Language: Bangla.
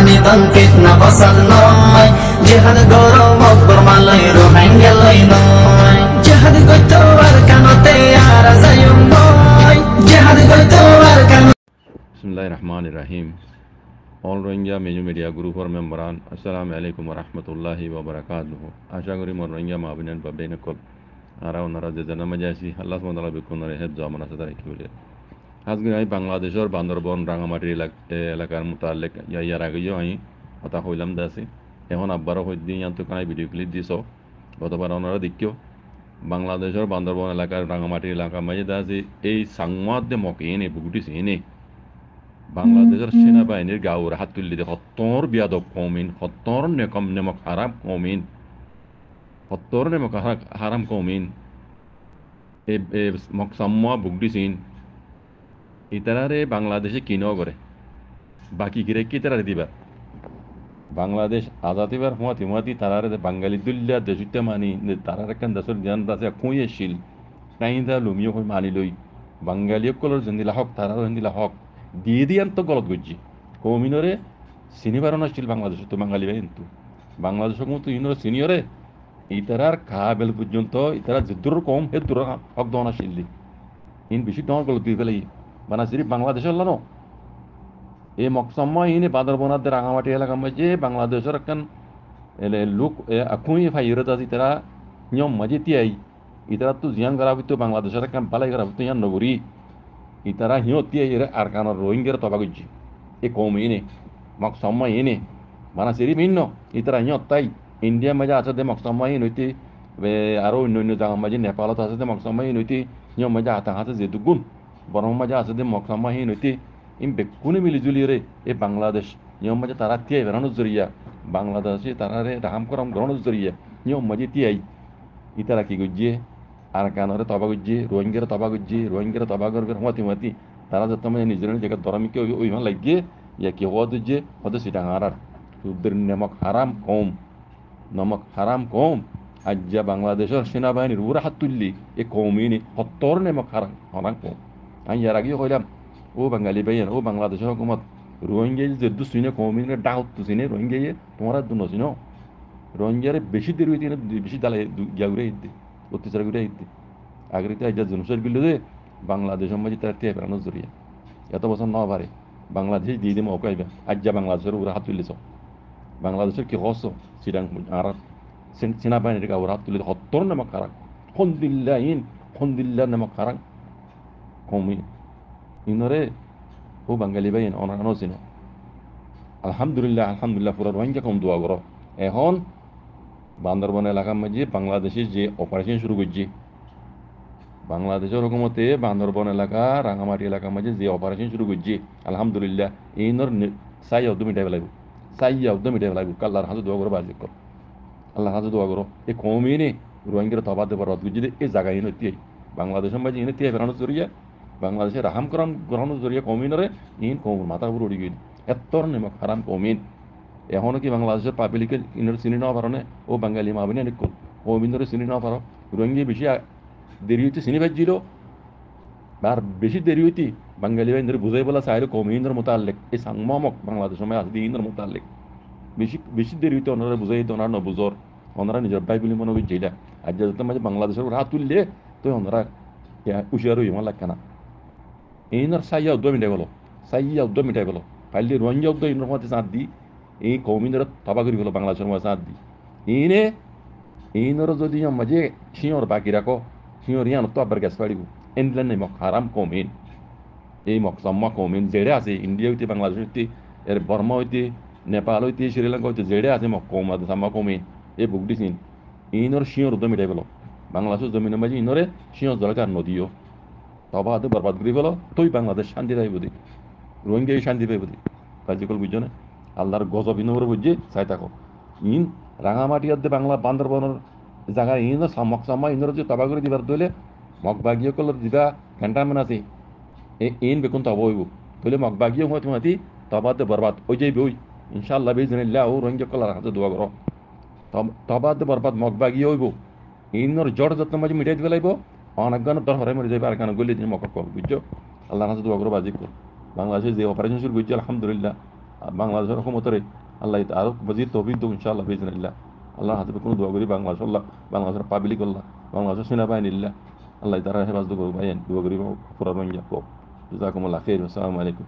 নিদন ফিতনা ফসল নয় জিহাদ গরম অকবর মালাই রোহিঙ্গা লই নয় জিহাদ গইতো আর কানতে আর যায়ুম নয় জিহাদ গইতো আর কান বিসমিল্লাহির রহমানির রহিম। অল রোহিঙ্গা মেজু মিডিয়া গ্রুপর মেম্বারান আসসালামু আলাইকুম ওয়া রাহমাতুল্লাহি ওয়া বারাকাতুহু। আশা করি মোর রোহিঙ্গা মাবিনান বাবেন কল আর ওনারা যে জানা মাজাসি আল্লাহ সুবহানাহু ওয়া তাআলা বিকুনরে হেফ জামান আছে তারা কি বলে আজকে আমি বাংলাদেশের বান্দরবন রাঙামাটি এলাকার মোতালেক ইয়ার আগেও আমি কথা কইলাম দাসি এখন আব্বারও হই দিন তো কানাই ভিডিও ক্লিপ দিছ গতবার ওনারা দেখিও বাংলাদেশের বান্দরবন এলাকার রাঙামাটি এলাকা মাঝে দাসি এই সাংমাদ দে মকে এনে বুগুটিস এনে বাংলাদেশের সেনাবাহিনীর গাউর হাত তুলি দিয়ে সত্তর বিয়াদব কমিন সত্তর নেমক হারাম কমিন সত্তর নেমক হারাম কমিন মকসাম্মা বুগডিসিন ইতারারে বাংলাদেশে কিনেও করে বাকি গিরে কি তারা দিবা বাংলাদেশ আজাদিবার হুমাতি তারারে বাঙালি দুল্লা দেশুতে মানি তারার একখান দেশের জ্ঞান আছে খুঁয়ে শিল নাইদা লুমিও হয়ে মানি লই বাঙালিও কলর জেন্দিলা হক তারার জেন্দিলা হক দিয়ে দিয়ান তো গলত গজ্জি কৌমিনরে সিনিবার নাছিল বাংলাদেশ তো বাঙালি ভাই কিন্তু বাংলাদেশের মতো ইনরে সিনিয়রে ইতারার খা বেল পর্যন্ত ইতারা যুদ্ধর কম হে দূর হক দনা শিল্লি ইন বেশি ডর গলত দিয়ে ফেলাই মানে সিরি বাংলাদেশের লানো এই মকসম্মা ইনে বান্দরবনার রাঙামাটি এলাকার মধ্যে বাংলাদেশের একখান লোক আকুই ফাইরত আছে তারা নিয়ম মাঝে তিয়াই ইতারা তো জিয়ান করা হইতো বাংলাদেশের একখান পালাই করা হইতো ইয়ান নগরী ইতারা হিঁত তিয়াই আর কান রোহিঙ্গার তবা করছি এ কম এনে মকসম্মা এনে মানে সেরি ভিন্ন ইতারা হিঁত তাই ইন্ডিয়ার মাঝে আছে দে মকসম্মা ইন হইতে আরও অন্য অন্য জায়গার মাঝে নেপালত আছে দে মকসম্মা ইন হইতে নিয়ম মাঝে হাতা হাতে যেহেতু গুণ বরং মাঝে আছে দে মকসম্মা ইন হইতে ইম বেকুনি মিলিজুলি রে এই বাংলাদেশ নিয়ম মাঝে তারা তিয়াই বেড়ানোর জরিয়া বাংলাদেশে তারারে রাহাম করাম গ্রহণের জরিয়া নিয়ম মাঝে তিয়াই ইতারা কি করছে আর কানরে তবা করছে রোহিঙ্গার তবা করছে রোহিঙ্গার তবা করবে হুমাতি তারা যত মানে নিজের জায়গায় দরামিকে ওইভাবে লাগিয়ে ইয়া কি হওয়া দিচ্ছে হতে সেটা হারার সুদের নমক হারাম কম আজ যা বাংলাদেশের সেনাবাহিনীর উড়া হাত তুললি এ কমিনি সত্তর নেমক হারাম কম আমি ইয়ার আগেও কইলাম ও বাঙালি ভাইয়ের ও বাংলাদেশের হুকুমত রোহিঙ্গা যে দুশ্চিনে কমিনের ডাউট তো চিনে রোহিঙ্গা তোমার দু নচিন রোহিঙ্গারে বেশি দেরি হইতে বেশি দালে গিয়াগুড়ে হিদ্দি অত্যাচার করে হিদ্দি আগের তো আজ জনসর বিল দে বাংলাদেশের মাঝে তার তে বেড়ানোর জরিয়া এত বছর না পারে বাংলাদেশ দিয়ে দিয়ে মৌকা আইবা আজ যা বাংলাদেশের ওরা হাত তুলিছ বাংলাদেশের কি হস চিরাং আর সেনাবাহিনীর ওরা হাত তুলে সত্তর নামক খারাপ খন্দিল্লা নামক খারাপ কমি ইনরে ও বাঙালি ভাই অনানো চিনো আলহামদুলিল্লাহ পুরো রোহিঙ্গা কম দোয়া করো এখন বান্দরবন এলাকার মাঝে বাংলাদেশের যে অপারেশন শুরু করছে বাংলাদেশের হুকুমতে বান্দরবন এলাকা রাঙামাটি এলাকার মাঝে যে অপারেশন শুরু করছে আলহামদুলিল্লাহ এইনর সাই অব্দ মিটাই ফেলাইব আল্লাহর হাতে দোয়া করো বাজিক কর আল্লাহর হাতে দোয়া করো এই কমই নে রোহিঙ্গার তবা দেবার রদ যদি এই জায়গায় এনে তিয়াই বাংলাদেশের মাঝে এনে তিয়াই বেড়ানোর জরিয়া বাংলাদেশের রাহাম করাম গ্রহণের জরিয়া কমিনরে ইন কম মাথা উপর উড়ি গেল এত্তর নেমক হারাম কমিন এখনও কি বাংলাদেশের পাবলিকে ইনের চিনি নেওয়া পারো ও বাঙালি মাবিনে নিকল কমিনরে চিনি নেওয়া পারো রোহিঙ্গি বেশি দেরি হইতে চিনি পাইছিল আর বেশি দেরি হইতে বাঙালি ভাই বুঝাই বলা চাইলে কমিনের মোতালেক এই সাংমামক বাংলাদেশের সময় আসলে ইনের মোতালেক বেশি দেরি হইতে ওনারা বুঝাই দিতে ওনারা নবুজর ওনারা নিজের ভাই বলে মনে বুঝাইলা আর যাতে মাঝে বাংলাদেশের হাত তুললে তো ওনারা উশিয়ার হইয়া লাগবে না এইনার সাইয়া উদ্যম মিটাই গেল ফাইলে রোহিঙ্গা উদ্যোগ ইনের মধ্যে চাঁদ দি এই কৌমিনের তবা করি গেল বাংলাদেশের মধ্যে চাঁদ দি এইনর যদি মাঝে সিঁড় বাকি রাখো সিঁড় ইয়ান তো আবার গ্যাস পাড়িব এনলেন নেই মক হারাম কমিন এই মকসাম্মা কমিন জেড়ে আছে ইন্ডিয়া হইতে বাংলাদেশ হইতে এর বর্মা হইতে নেপাল হইতে শ্রীলঙ্কা হইতে জেড়ে আছে মক সাম্মা কমিন এই বুক দিছিন ইনর সিঁড় উদ্যম মিটাই গেল বাংলাদেশের জমিনের মাঝে ইনরে সিঁড় জলকার নদীও তবা হাতে বরবাদ করে ফেলো তুই বাংলাদেশ শান্তি পাইব দি রোহিঙ্গা শান্তি পাইব দি কার্যকর বুঝছো না আল্লাহর গজব ইনরে বুঝছে চাই থাকো ইন রাঙামাটি আদে বাংলা বান্দরবনের জায়গায় ইন সাম্মা ইনর যে তবা করে দিবার দইলে মগবাগিয়ে কল দিবা ঘন্টামান আছে ইন বেকুন তবা হইব তাহলে মগবাগিয়ে হয়তো মাতি তবাতে বরবাদ ওই যাইবে ওই ইনশাআল্লাহ বেজনিল্লাহ ও রোহিঙ্গা কলার হাতে দোয়া করো তবাতে বরবাদ মগবাগিয়ে হইব ইনর জড় যত্ন মাঝে মিটাই দিবে লাগব অনেকজন তোর হরে মরে যাবে আর কেন গলি দিন মক কল বুঝছো আল্লাহ হাতে দোয়া করো বাজিক কর বাংলাদেশে যে অপারেশন শুরু করছে আলহামদুলিল্লাহ বাংলাদেশের ক্ষমতারে আল্লাহ আরও মজিদ তৌফিক দেব ইনশাআল্লাহ বিজনিল্লাহ। আল্লাহর হাতে কোনো দোয়া করি বাংলাদেশের পাবলিক আল্লাহ, বাংলাদেশের সেনাবাহিনী আল্লাহ তারা হেফাজত করবো ভাই দোয়া করি পুরা রঙিয়া জাজাকুমুল্লাহ খাইর। আসসালামু আলাইকুম।